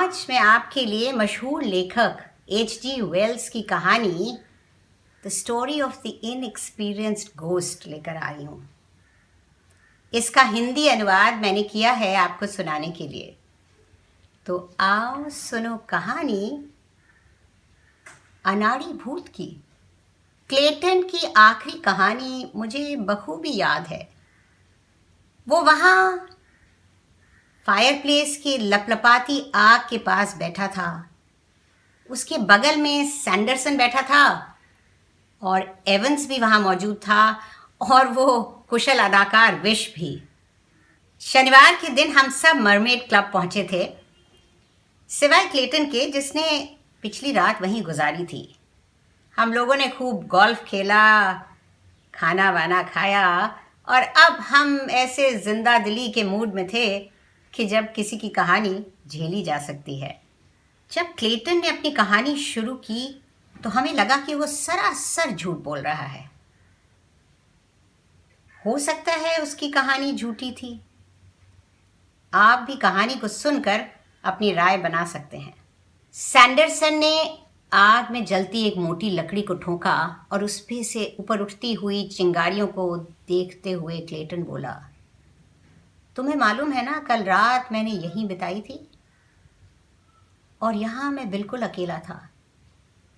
आज मैं आपके लिए मशहूर लेखक H.G. वेल्स की कहानी the story of the inexperienced ghost लेकर आई हूँ। इसका हिंदी अनुवाद मैंने किया है आपको सुनाने के लिए। तो आओ सुनो कहानी अनाड़ी भूत की। क्लेटन की आखिरी कहानी मुझे बखूबी याद है। वो वहाँ फायरप्लेस की लपलपाती आग के पास बैठा था। उसके बगल में सैंडरसन बैठा था और एवंस भी वहाँ मौजूद था और वो कुशल अदाकार विश भी। शनिवार के दिन हम सब मरमेड क्लब पहुँचे थे, सिवाय क्लेटन के जिसने पिछली रात वहीं गुजारी थी। हम लोगों ने खूब गोल्फ खेला, खाना वाना खाया और अब हम ऐसे जिंदा दिली के मूड में थे कि जब किसी की कहानी झेली जा सकती है। जब क्लेटन ने अपनी कहानी शुरू की तो हमें लगा कि वो सरासर झूठ बोल रहा है। हो सकता है उसकी कहानी झूठी थी। आप भी कहानी को सुनकर अपनी राय बना सकते हैं। सैंडरसन ने आग में जलती एक मोटी लकड़ी को ठोका और उस पे से ऊपर उठती हुई चिंगारियों को देखते हुए क्लेटन बोला, तुम्हें मालूम है ना, कल रात मैंने यहीं बिताई थी और यहाँ मैं बिल्कुल अकेला था।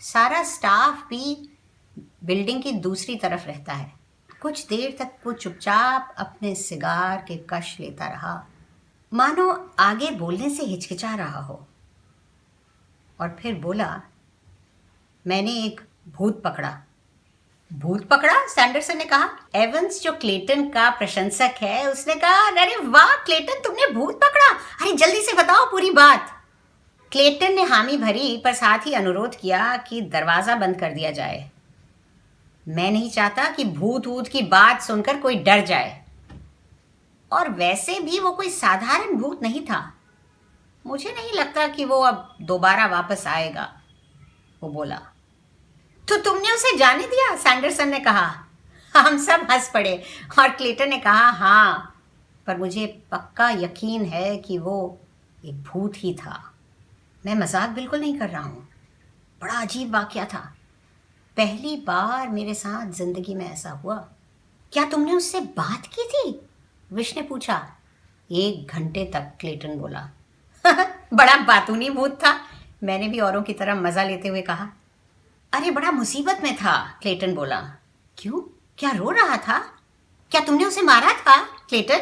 सारा स्टाफ भी बिल्डिंग की दूसरी तरफ रहता है। कुछ देर तक वो चुपचाप अपने सिगार के कश लेता रहा, मानो आगे बोलने से हिचकिचा रहा हो, और फिर बोला, मैंने एक भूत पकड़ा। भूत पकड़ा? सैंडरसन ने कहा। एवंस जो क्लेटन का प्रशंसक है उसने कहा, अरे वाह क्लेटन, तुमने भूत पकड़ा, अरे जल्दी से बताओ पूरी बात। क्लेटन ने हामी भरी पर साथ ही अनुरोध किया कि दरवाज़ा बंद कर दिया जाए। मैं नहीं चाहता कि भूत ऊत की बात सुनकर कोई डर जाए, और वैसे भी वो कोई साधारण भूत नहीं था। मुझे नहीं लगता कि वो अब दोबारा वापस आएगा, वो बोला। तो तुमने उसे जाने दिया? सैंडरसन ने कहा। हम सब हंस पड़े और क्लेटन ने कहा, हाँ, पर मुझे पक्का यकीन है कि वो एक भूत ही था। मैं मजाक बिल्कुल नहीं कर रहा हूँ। बड़ा अजीब वाकया था। पहली बार मेरे साथ जिंदगी में ऐसा हुआ। क्या तुमने उससे बात की थी? विश ने पूछा। 1 घंटे तक, क्लेटन बोला। बड़ा बातूनी भूत था, मैंने भी औरों की तरह मजा लेते हुए कहा। अरे बड़ा मुसीबत में था, क्लेटन बोला। क्यों? क्या रो रहा था? क्या तुमने उसे मारा था? क्लेटन,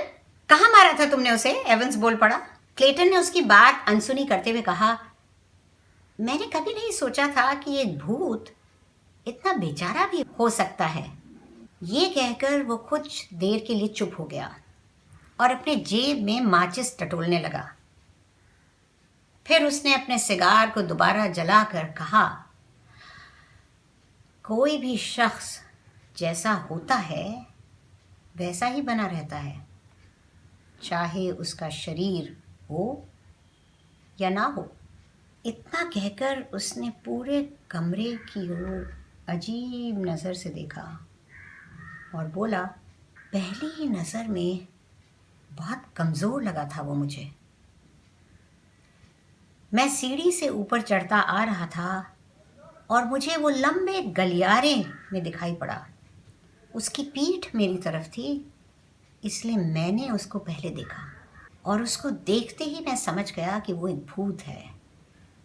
कहाँ मारा था तुमने उसे? एवंस बोल पड़ा। क्लेटन ने उसकी बात अनसुनी करते हुए कहा, मैंने कभी नहीं सोचा था कि एक भूत इतना बेचारा भी हो सकता है। ये कहकर वो कुछ देर के लिए चुप हो गया और अपने जेब में माचिस टटोलने लगा। फिर उसने अपने सिगार को दोबारा जलाकर कहा, कोई भी शख्स जैसा होता है वैसा ही बना रहता है, चाहे उसका शरीर हो या ना हो। इतना कहकर उसने पूरे कमरे की ओर अजीब नज़र से देखा और बोला, पहली ही नज़र में बहुत कमज़ोर लगा था वो मुझे। मैं सीढ़ी से ऊपर चढ़ता आ रहा था और मुझे वो लंबे गलियारे में दिखाई पड़ा। उसकी पीठ मेरी तरफ थी, इसलिए मैंने उसको पहले देखा और उसको देखते ही मैं समझ गया कि वो एक भूत है।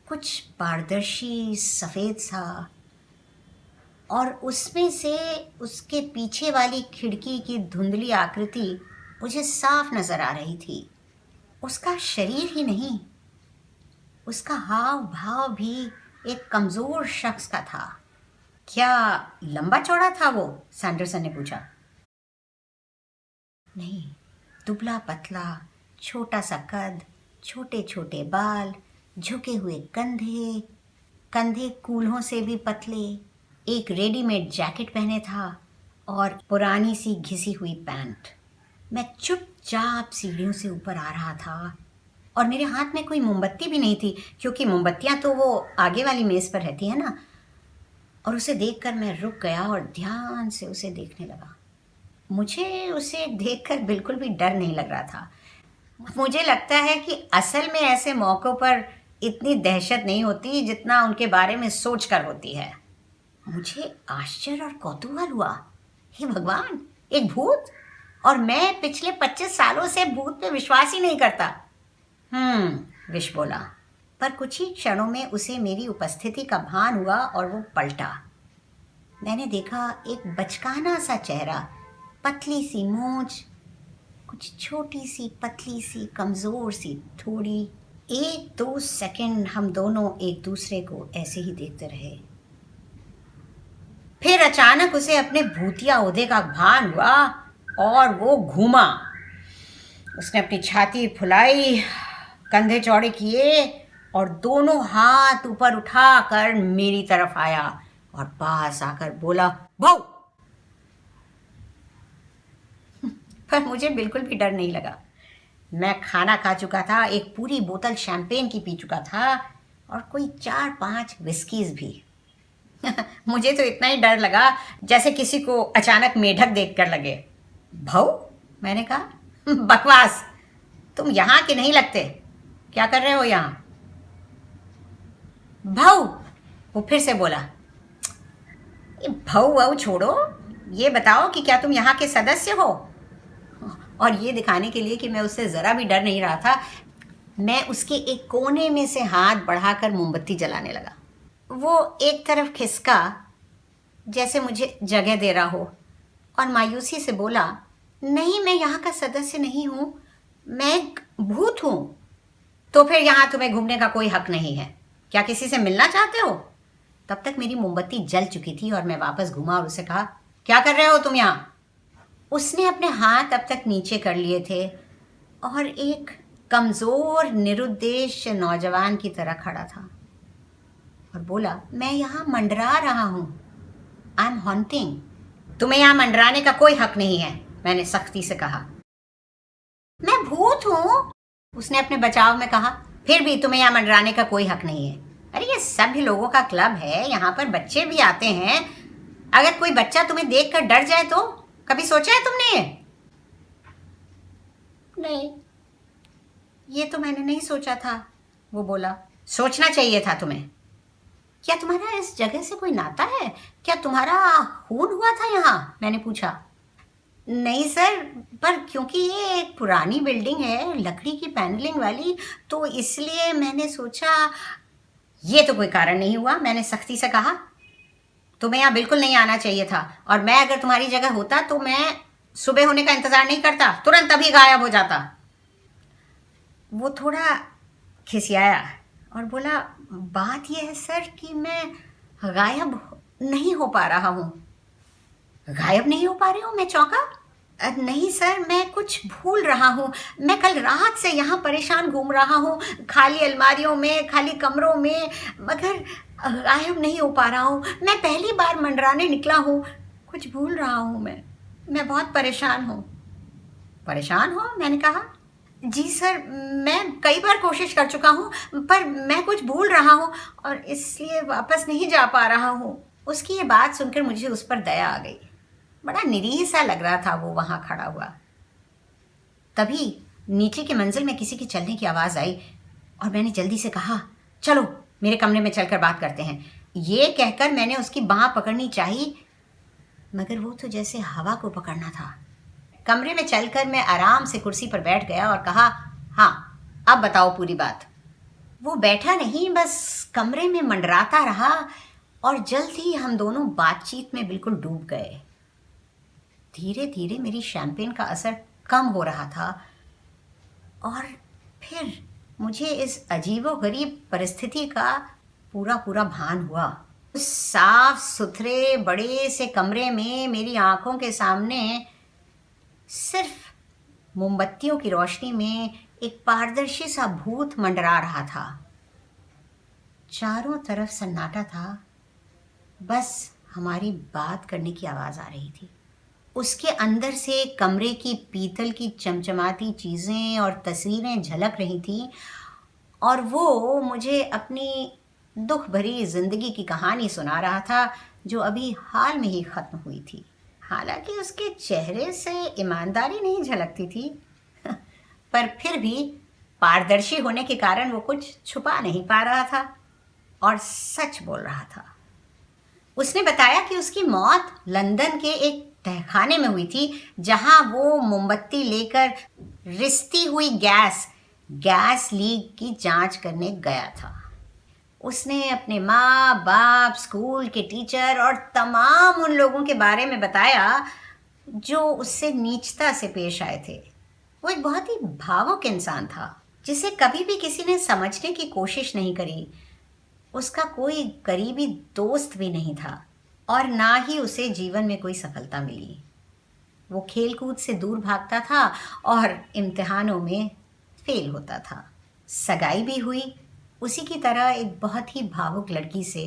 कुछ पारदर्शी सफ़ेद सा, और उसमें से उसके पीछे वाली खिड़की की धुंधली आकृति मुझे साफ नज़र आ रही थी। उसका शरीर ही नहीं, उसका हाव भाव भी एक कमज़ोर शख्स का था। क्या लंबा चौड़ा था वो? सैंडरसन ने पूछा। नहीं, दुबला पतला, छोटा सा कद, छोटे छोटे बाल, झुके हुए कंधे, कंधे कूल्हों से भी पतले, एक रेडीमेड जैकेट पहने था और पुरानी सी घिसी हुई पैंट। मैं चुपचाप सीढ़ियों से ऊपर आ रहा था और मेरे हाथ में कोई मोमबत्ती भी नहीं थी, क्योंकि मोमबत्तियाँ तो वो आगे वाली मेज़ पर रहती है ना। और उसे देखकर मैं रुक गया और ध्यान से उसे देखने लगा। मुझे उसे देखकर बिल्कुल भी डर नहीं लग रहा था। मुझे लगता है कि असल में ऐसे मौक़ों पर इतनी दहशत नहीं होती जितना उनके बारे में सोच कर होती है। मुझे आश्चर्य और कौतूहल हुआ। हे भगवान, एक भूत? और मैं पिछले 25 सालों से भूत पे विश्वास ही नहीं करता। विश बोला, पर कुछ ही क्षणों में उसे मेरी उपस्थिति का भान हुआ और वो पलटा। मैंने देखा एक बचकाना सा चेहरा, पतली सी मूंछ, कुछ छोटी सी पतली सी कमज़ोर सी थोड़ी। 1-2 सेकंड हम दोनों एक दूसरे को ऐसे ही देखते रहे। फिर अचानक उसे अपने भूतिया ओहदे का भान हुआ और वो घूमा। उसने अपनी छाती फुलाई, कंधे चौड़े किए और दोनों हाथ ऊपर उठाकर मेरी तरफ आया और पास आकर बोला, भाऊ। पर मुझे बिल्कुल भी डर नहीं लगा। मैं खाना खा चुका था, एक पूरी बोतल शैंपेन की पी चुका था और कोई 4-5 विस्कीज भी। मुझे तो इतना ही डर लगा जैसे किसी को अचानक मेढक देखकर लगे। भाऊ, मैंने कहा। बकवास, तुम यहाँ के नहीं लगते। क्या कर रहे हो यहाँ? भाऊ, वो फिर से बोला। भाऊ भाऊ छोड़ो, ये बताओ कि क्या तुम यहाँ के सदस्य हो? और ये दिखाने के लिए कि मैं उससे ज़रा भी डर नहीं रहा था, मैं उसके एक कोने में से हाथ बढ़ाकर मोमबत्ती जलाने लगा। वो एक तरफ खिसका जैसे मुझे जगह दे रहा हो और मायूसी से बोला, नहीं, मैं यहाँ का सदस्य नहीं हूँ, मैं एक भूत हूँ। तो फिर यहाँ तुम्हें घूमने का कोई हक नहीं है। क्या किसी से मिलना चाहते हो? तब तक मेरी मोमबत्ती जल चुकी थी और मैं वापस घूमा और उसे कहा, क्या कर रहे हो तुम यहाँ? उसने अपने हाथ अब तक नीचे कर लिए थे और एक कमज़ोर निरुद्देश्य नौजवान की तरह खड़ा था और बोला, मैं यहाँ मंडरा रहा हूँ। I am haunting. तुम्हें यहाँ मंडराने का कोई हक नहीं है, मैंने सख्ती से कहा। मैं भूत हूँ, उसने अपने बचाव में कहा। फिर भी तुम्हें यहाँ मंडराने का कोई हक नहीं है। अरे ये सभी लोगों का क्लब है, यहाँ पर बच्चे भी आते हैं। अगर कोई बच्चा तुम्हें देखकर डर जाए तो? कभी सोचा है तुमने? नहीं, ये तो मैंने नहीं सोचा था, वो बोला। सोचना चाहिए था तुम्हें। क्या तुम्हारा इस जगह से कोई नाता है? क्या तुम्हारा खून हुआ था यहाँ? मैंने पूछा। नहीं सर, पर क्योंकि ये एक पुरानी बिल्डिंग है, लकड़ी की पैनलिंग वाली, तो इसलिए मैंने सोचा। ये तो कोई कारण नहीं हुआ, मैंने सख्ती से कहा। तुम्हें यहाँ बिल्कुल नहीं आना चाहिए था और मैं अगर तुम्हारी जगह होता तो मैं सुबह होने का इंतज़ार नहीं करता, तुरंत अभी गायब हो जाता। वो थोड़ा खिसियाया और बोला, बात यह है सर कि मैं गायब नहीं हो पा रहा हूँ। गायब नहीं हो पा रही हूँ? मैं चौंका। नहीं सर, मैं कुछ भूल रहा हूँ। मैं कल रात से यहाँ परेशान घूम रहा हूँ, खाली अलमारियों में, खाली कमरों में, मगर गायब नहीं हो पा रहा हूँ। मैं पहली बार मंडराने निकला हूँ, कुछ भूल रहा हूँ। मैं बहुत परेशान हूँ। परेशान हो? मैंने कहा। जी सर, मैं कई बार कोशिश कर चुका हूँ, पर मैं कुछ भूल रहा हूँ और इसलिए वापस नहीं जा पा रहा हूँ। उसकी ये बात सुनकर मुझे उस पर दया आ गई। बड़ा निरीह सा लग रहा था वो वहाँ खड़ा हुआ। तभी नीचे की मंजिल में किसी की चलने की आवाज़ आई और मैंने जल्दी से कहा, चलो मेरे कमरे में चलकर बात करते हैं। ये कहकर मैंने उसकी बाँह पकड़नी चाहिए, मगर वो तो जैसे हवा को पकड़ना था। कमरे में चलकर मैं आराम से कुर्सी पर बैठ गया और कहा, हाँ अब बताओ पूरी बात। वो बैठा नहीं, बस कमरे में मंडराता रहा और जल्द ही हम दोनों बातचीत में बिल्कुल डूब गए। धीरे धीरे मेरी शैंपेन का असर कम हो रहा था और फिर मुझे इस अजीबोगरीब परिस्थिति का पूरा भान हुआ। उस साफ सुथरे बड़े से कमरे में मेरी आंखों के सामने सिर्फ मोमबत्तियों की रोशनी में एक पारदर्शी सा भूत मंडरा रहा था। चारों तरफ सन्नाटा था, बस हमारी बात करने की आवाज़ आ रही थी। उसके अंदर से कमरे की पीतल की चमचमाती चीज़ें और तस्वीरें झलक रही थीं और वो मुझे अपनी दुख भरी ज़िंदगी की कहानी सुना रहा था जो अभी हाल में ही ख़त्म हुई थी। हालांकि उसके चेहरे से ईमानदारी नहीं झलकती थी पर फिर भी पारदर्शी होने के कारण वो कुछ छुपा नहीं पा रहा था और सच बोल रहा था। उसने बताया कि उसकी मौत लंदन के एक तहखाने में हुई थी, जहां वो मोमबत्ती लेकर रिसती हुई गैस लीक की जांच करने गया था। उसने अपने माँ बाप, स्कूल के टीचर और तमाम उन लोगों के बारे में बताया जो उससे नीचता से पेश आए थे। वो एक बहुत ही भावुक इंसान था, जिसे कभी भी किसी ने समझने की कोशिश नहीं करी। उसका कोई करीबी दोस्त भी नहीं था और ना ही उसे जीवन में कोई सफलता मिली। वो खेलकूद से दूर भागता था और इम्तिहानों में फेल होता था। सगाई भी हुई उसी की तरह एक बहुत ही भावुक लड़की से,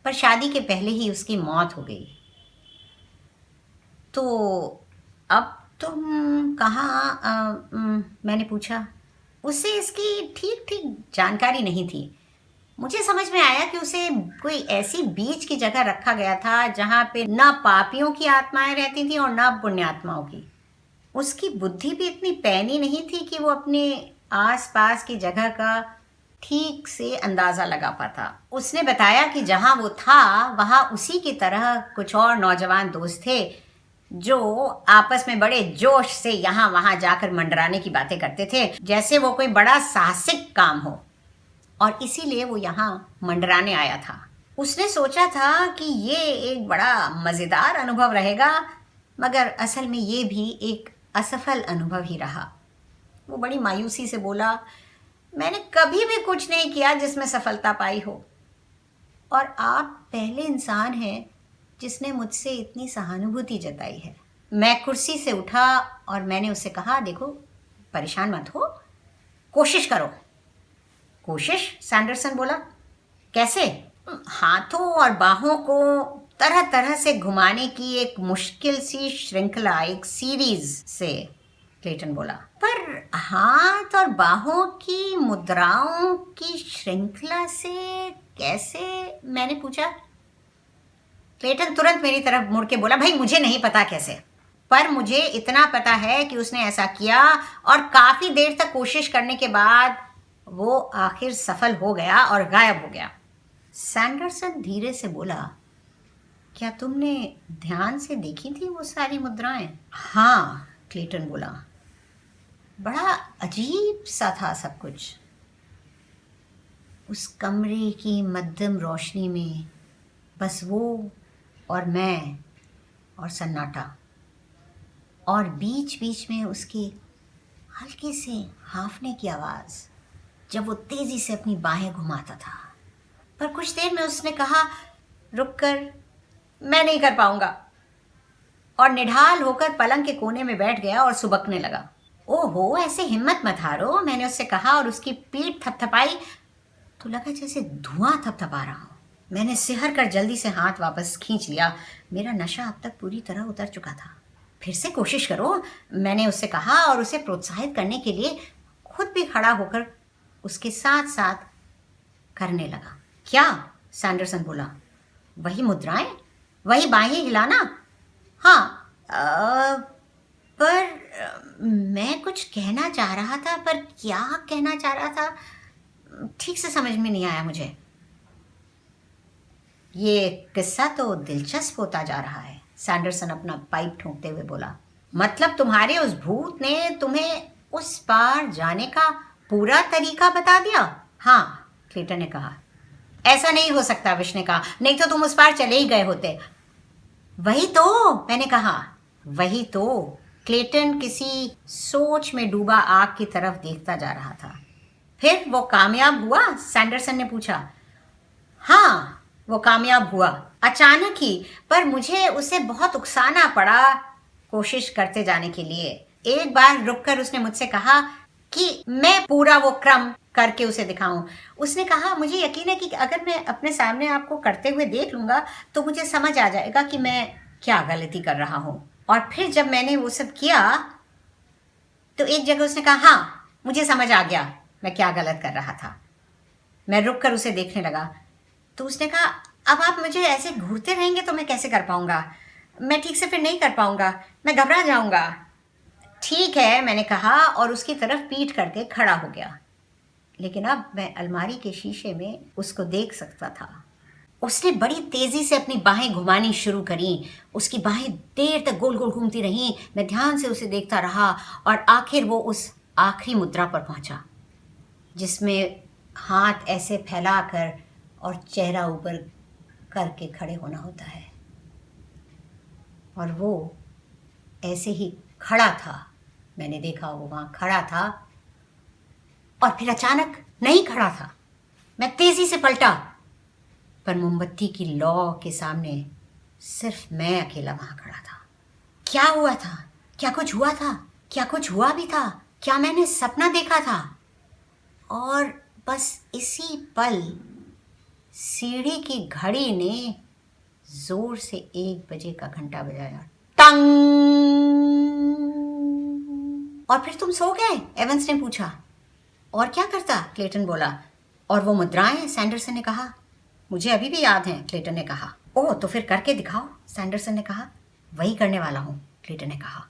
पर शादी के पहले ही उसकी मौत हो गई। तो अब तुम कहाँ? मैंने पूछा। उसे इसकी ठीक ठीक जानकारी नहीं थी। मुझे समझ में आया कि उसे कोई ऐसी बीच की जगह रखा गया था जहाँ पे ना पापियों की आत्माएं रहती थी और ना पुण्यात्माओं की। उसकी बुद्धि भी इतनी पैनी नहीं थी कि वो अपने आसपास की जगह का ठीक से अंदाज़ा लगा पाता। उसने बताया कि जहाँ वो था वहाँ उसी की तरह कुछ और नौजवान दोस्त थे जो आपस में बड़े जोश से यहाँ वहाँ जाकर मंडराने की बातें करते थे, जैसे वो कोई बड़ा साहसिक काम हो, और इसीलिए वो यहाँ मंडराने आया था। उसने सोचा था कि ये एक बड़ा मज़ेदार अनुभव रहेगा, मगर असल में ये भी एक असफल अनुभव ही रहा। वो बड़ी मायूसी से बोला, मैंने कभी भी कुछ नहीं किया जिसमें सफलता पाई हो, और आप पहले इंसान हैं जिसने मुझसे इतनी सहानुभूति जताई है। मैं कुर्सी से उठा और मैंने उससे कहा, देखो परेशान मत हो, कोशिश करो। कोशिश? सैंडरसन बोला। कैसे? हाथों और बाहों को तरह तरह से घुमाने की एक मुश्किल सी श्रृंखला, एक सीरीज से, क्लेटन बोला। पर हाथ और बाहों की मुद्राओं की श्रृंखला से कैसे? मैंने पूछा। क्लेटन तुरंत मेरी तरफ मुड़ के बोला, भाई मुझे नहीं पता कैसे, पर मुझे इतना पता है कि उसने ऐसा किया और काफी देर तक कोशिश करने के बाद वो आखिर सफल हो गया और गायब हो गया। सैंडरसन धीरे से बोला, क्या तुमने ध्यान से देखी थी वो सारी मुद्राएं? हाँ, क्लेटन बोला। बड़ा अजीब सा था सब कुछ। उस कमरे की मध्यम रोशनी में बस वो और मैं और सन्नाटा, और बीच बीच में उसकी हल्की से हांफने की आवाज़ जब वो तेज़ी से अपनी बाहें घुमाता था। पर कुछ देर में उसने कहा, रुक कर, मैं नहीं कर पाऊंगा, और निढाल होकर पलंग के कोने में बैठ गया और सुबकने लगा। ओहो, ऐसे हिम्मत मत हारो, मैंने उससे कहा और उसकी पीठ थपथपाई तो लगा जैसे धुआं थपथपा रहा हूँ। मैंने सिहर कर जल्दी से हाथ वापस खींच लिया। मेरा नशा अब तक पूरी तरह उतर चुका था। फिर से कोशिश करो, मैंने उससे कहा और उसे प्रोत्साहित करने के लिए खुद भी खड़ा होकर उसके साथ साथ करने लगा। क्या? सैंडरसन बोला। वही मुद्राएं, वही बाहें हिलाना। हाँ, पर मैं कुछ कहना चाह रहा था, पर क्या कहना चाह रहा था ठीक से समझ में नहीं आया मुझे। ये किस्सा तो दिलचस्प होता जा रहा है, सैंडरसन अपना पाइप ठोंकते हुए बोला। मतलब तुम्हारे उस भूत ने तुम्हें उस पार जाने का पूरा तरीका बता दिया? हाँ, क्लेटन ने कहा। ऐसा नहीं हो सकता, विश ने कहा, नहीं तो तुम उस पार चले ही गए होते। वही तो, मैंने कहा। वही तो। क्लेटन किसी सोच में डूबा आग की तरफ देखता जा रहा था। फिर वो कामयाब हुआ? सैंडरसन ने पूछा। हाँ, वो कामयाब हुआ, अचानक ही, पर मुझे उसे बहुत उकसाना पड़ा कोशिश करते जाने के लिए। एक बार रुककर उसने मुझसे कहा कि मैं पूरा वो क्रम करके उसे दिखाऊं। उसने कहा, मुझे यकीन है कि अगर मैं अपने सामने आपको करते हुए देख लूंगा तो मुझे समझ आ जाएगा कि मैं क्या गलती कर रहा हूं। और फिर जब मैंने वो सब किया तो एक जगह उसने कहा, हाँ मुझे समझ आ गया मैं क्या गलत कर रहा था। मैं रुककर उसे देखने लगा तो उसने कहा, अब आप मुझे ऐसे घूरते रहेंगे तो मैं कैसे कर पाऊंगा? मैं ठीक से फिर नहीं कर पाऊंगा, मैं घबरा जाऊंगा। ठीक है, मैंने कहा और उसकी तरफ पीठ करके खड़ा हो गया। लेकिन अब मैं अलमारी के शीशे में उसको देख सकता था। उसने बड़ी तेजी से अपनी बाहें घुमानी शुरू करी। उसकी बाहें देर तक गोल गोल घूमती रहीं। मैं ध्यान से उसे देखता रहा और आखिर वो उस आखिरी मुद्रा पर पहुंचा जिसमें हाथ ऐसे फैलाकर और चेहरा ऊपर करके खड़े होना होता है। और वो ऐसे ही खड़ा था। मैंने देखा वो वहां खड़ा था और फिर अचानक नहीं खड़ा था। मैं तेजी से पलटा, पर मोमबत्ती की लौ के सामने सिर्फ मैं अकेला वहां खड़ा था। क्या हुआ था? क्या कुछ हुआ था? क्या कुछ हुआ भी था? क्या मैंने सपना देखा था? और बस इसी पल सीढ़ी की घड़ी ने जोर से 1 बजे का घंटा बजाया। टंग! और फिर तुम सो गए? एवंस ने पूछा। और क्या करता? क्लेटन बोला। और वो मुद्राएं? सैंडरसन ने कहा। मुझे अभी भी याद हैं, क्लेटन ने कहा। ओह, तो फिर करके दिखाओ, सैंडरसन ने कहा। वही करने वाला हूँ, क्लेटन ने कहा।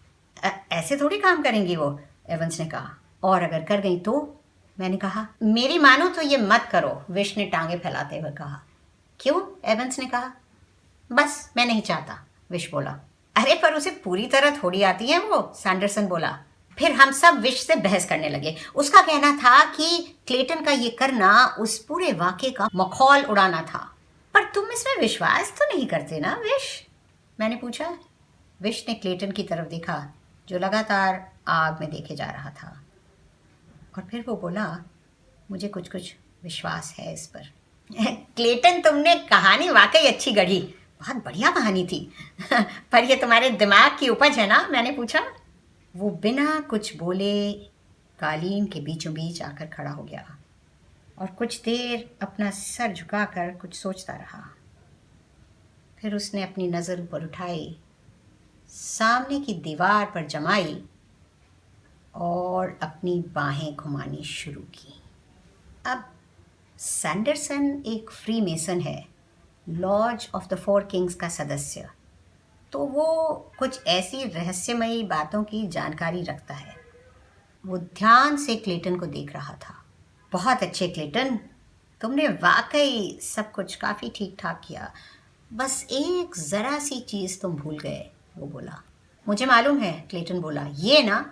ऐसे थोड़ी काम करेंगी वो, एवंस ने कहा। और अगर कर गई तो? मैंने कहा। मेरी मानो तो ये मत करो, विश ने टांगे फैलाते हुए कहा। क्यों? एवंस ने कहा। बस मैं नहीं चाहता, विश बोला। अरे पर उसे पूरी तरह थोड़ी आती है वो, सैंडरसन बोला। फिर हम सब विश से बहस करने लगे। उसका कहना था कि क्लेटन का ये करना उस पूरे वाक़े का मखौल उड़ाना था। पर तुम इसमें विश्वास तो नहीं करते ना, विश? मैंने पूछा। विश ने क्लेटन की तरफ देखा जो लगातार आग में देखे जा रहा था। और फिर वो बोला, मुझे कुछ कुछ विश्वास है इस पर। क्लेटन, तुमने कहानी वाकई अच्छी गढ़ी। बहुत बढ़िया कहानी थी। पर ये तुम्हारे दिमाग की उपज है ना? मैंने पूछा। वो बिना कुछ बोले कालीन के बीचों बीच आकर खड़ा हो गया और कुछ देर अपना सर झुकाकर कुछ सोचता रहा। फिर उसने अपनी नज़र ऊपर उठाई, सामने की दीवार पर जमाई और अपनी बाहें घुमानी शुरू की। अब सैंडरसन एक फ्री मेसन है, लॉज ऑफ द 4 किंग्स का सदस्य, तो वो कुछ ऐसी रहस्यमयी बातों की जानकारी रखता है। वो ध्यान से क्लेटन को देख रहा था। बहुत अच्छे क्लेटन, तुमने वाकई सब कुछ काफ़ी ठीक ठाक किया। बस एक ज़रा सी चीज़ तुम भूल गए, वो बोला। मुझे मालूम है, क्लेटन बोला। ये ना?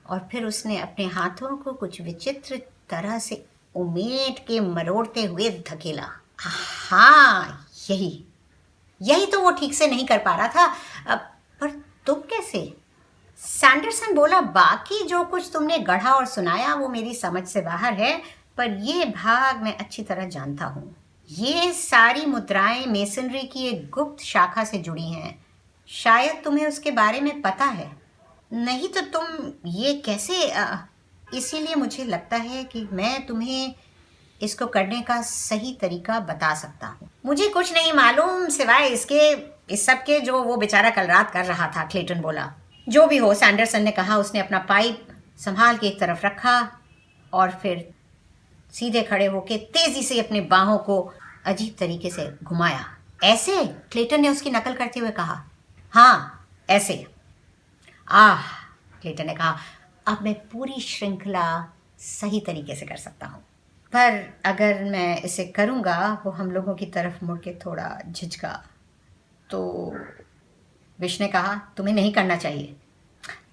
और फिर उसने अपने हाथों को कुछ विचित्र तरह से उमेट के मरोड़ते हुए धकेला। हाँ, यही तो वो ठीक से नहीं कर पा रहा था। पर तुम कैसे? सैंडरसन बोला, बाकी जो कुछ तुमने गढ़ा और सुनाया वो मेरी समझ से बाहर है, पर ये भाग मैं अच्छी तरह जानता हूँ। ये सारी मुद्राएं मेसनरी की एक गुप्त शाखा से जुड़ी हैं। शायद तुम्हें उसके बारे में पता है। नहीं तो तुम ये कैसे? इसीलिए मुझे लगता है कि मैं तुम्हें इसको करने का सही तरीका बता सकता हूँ। मुझे कुछ नहीं मालूम सिवाय इस सब के जो वो बेचारा कल रात कर रहा था, क्लेटन बोला। जो भी हो, सैंडरसन ने कहा। उसने अपना पाइप संभाल के एक तरफ रखा और फिर सीधे खड़े होकर तेजी से अपने बाहों को अजीब तरीके से घुमाया। ऐसे? क्लेटन ने उसकी नकल करते हुए कहा। हाँ, ऐसे। क्लेटन ने कहा, अब मैं पूरी श्रृंखला सही तरीके से कर सकता हूँ। पर अगर मैं इसे करूँगा, वो हम लोगों की तरफ मुड़ के थोड़ा झिझका। तो विश ने कहा, तुम्हें नहीं करना चाहिए।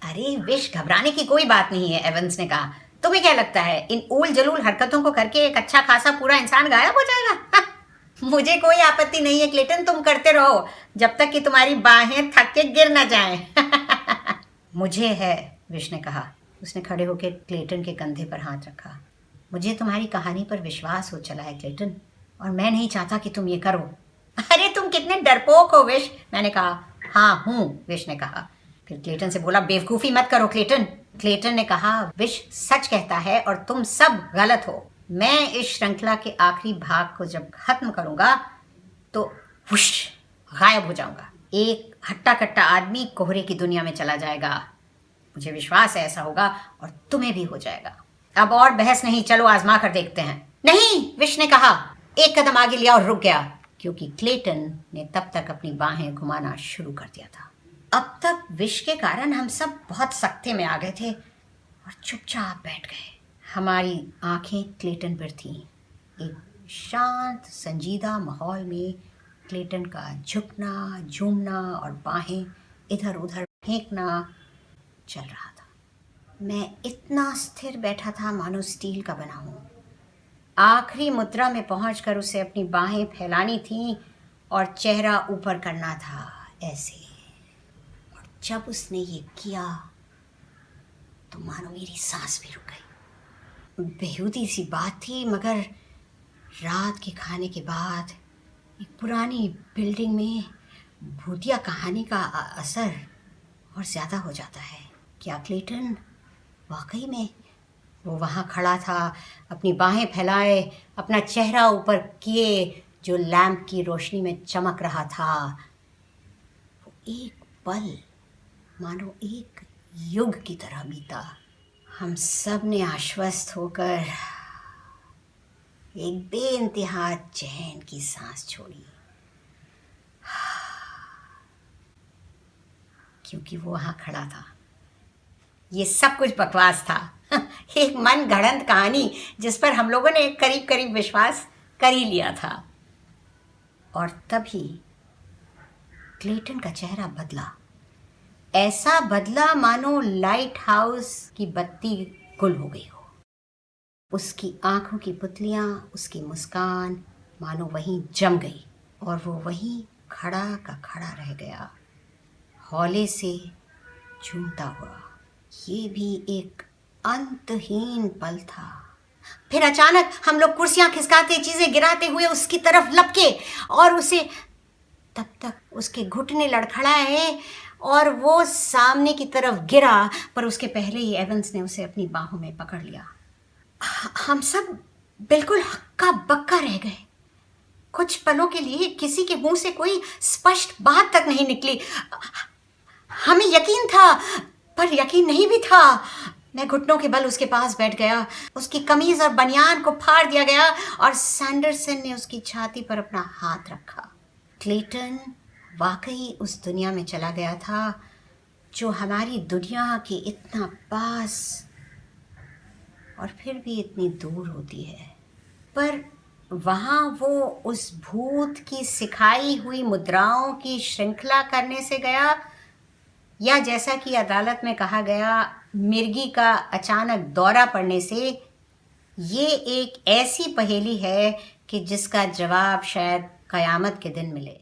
अरे विश, घबराने की कोई बात नहीं है, एवंस ने कहा। तुम्हें क्या लगता है इन उल जलूल हरकतों को करके एक अच्छा खासा पूरा इंसान गायब हो जाएगा? मुझे कोई आपत्ति नहीं है क्लेटन, तुम करते रहो जब तक कि तुम्हारी बाहें थक के गिर ना जाएं। मुझे है, विश ने कहा। उसने खड़े होकर क्लेटन के कंधे पर हाथ रखा। मुझे तुम्हारी कहानी पर विश्वास हो चला है क्लेटन, और मैं नहीं चाहता कि तुम ये करो। अरे तुम कितने डरपोक हो विश, मैंने कहा। हाँ हूँ, विश ने कहा। फिर क्लेटन से बोला, बेवकूफ़ी मत करो क्लेटन। क्लेटन ने कहा, विश सच कहता है और तुम सब गलत हो। मैं इस श्रृंखला के आखिरी भाग को जब खत्म करूँगा तो हुश गायब हो जाऊँगा। एक हट्टा कट्टा आदमी कोहरे की दुनिया में चला जाएगा। मुझे विश्वास है ऐसा होगा और तुम्हें भी हो जाएगा। अब और बहस नहीं, चलो आजमा कर देखते हैं। नहीं, विश ने कहा। एक कदम आगे लिया और रुक गया, क्योंकि क्लेटन ने तब तक अपनी बाहें घुमाना शुरू कर दिया था। अब तक विष के कारण हम सब बहुत सख्ते में आ गए थे और चुपचाप बैठ गए। हमारी आंखें क्लेटन पर थीं। एक शांत संजीदा माहौल में क्लेटन का झुकना, झूमना और बाहें इधर उधर फेंकना चल रहा था। मैं इतना स्थिर बैठा था मानो स्टील का बना हूँ। आखिरी मुद्रा में पहुंचकर उसे अपनी बाहें फैलानी थीं और चेहरा ऊपर करना था, ऐसे। और जब उसने ये किया तो मानो मेरी सांस भी रुक गई। बेहूदी सी बात थी, मगर रात के खाने के बाद एक पुरानी बिल्डिंग में भूतिया कहानी का असर और ज़्यादा हो जाता है। क्या क्लेटन वाकई में वो वहाँ खड़ा था, अपनी बाहें फैलाए, अपना चेहरा ऊपर किए, जो लैंप की रोशनी में चमक रहा था? वो एक पल मानो एक युग की तरह बीता। हम सब ने आश्वस्त होकर एक बेइंतहा चैन की सांस छोड़ी, क्योंकि वो वहाँ खड़ा था। ये सब कुछ बकवास था, एक मन गढ़ंत कहानी जिस पर हम लोगों ने करीब करीब विश्वास कर ही लिया था। और तभी क्लेटन का चेहरा बदला। ऐसा बदला मानो लाइट हाउस की बत्ती गुल हो गई हो। उसकी आंखों की पुतलियां, उसकी मुस्कान मानो वहीं जम गई और वो वहीं खड़ा का खड़ा रह गया, हौले से झूमता हुआ। ये भी एक अंतहीन पल था। फिर अचानक हम लोग कुर्सियां खिसकाते, चीजें गिराते हुए उसकी तरफ लपके और उसे, तब तक उसके घुटने लड़खड़ाए और वो सामने की तरफ गिरा, पर उसके पहले ही एवंस ने उसे अपनी बाहों में पकड़ लिया। हम सब बिल्कुल हक्का बक्का रह गए। कुछ पलों के लिए किसी के मुंह से कोई स्पष्ट बात तक नहीं निकली। हमें यकीन था, पर यकीन नहीं भी था। मैं घुटनों के बल उसके पास बैठ गया। उसकी कमीज और बनियान को फाड़ दिया गया और सैंडरसन ने उसकी छाती पर अपना हाथ रखा। क्लेटन वाकई उस दुनिया में चला गया था जो हमारी दुनिया के इतना पास और फिर भी इतनी दूर होती है। पर वहाँ वो उस भूत की सिखाई हुई मुद्राओं की श्रृंखला करने से गया, या जैसा कि अदालत में कहा गया, मिर्गी का अचानक दौरा पड़ने से? ये एक ऐसी पहेली है कि जिसका जवाब शायद कयामत के दिन मिले।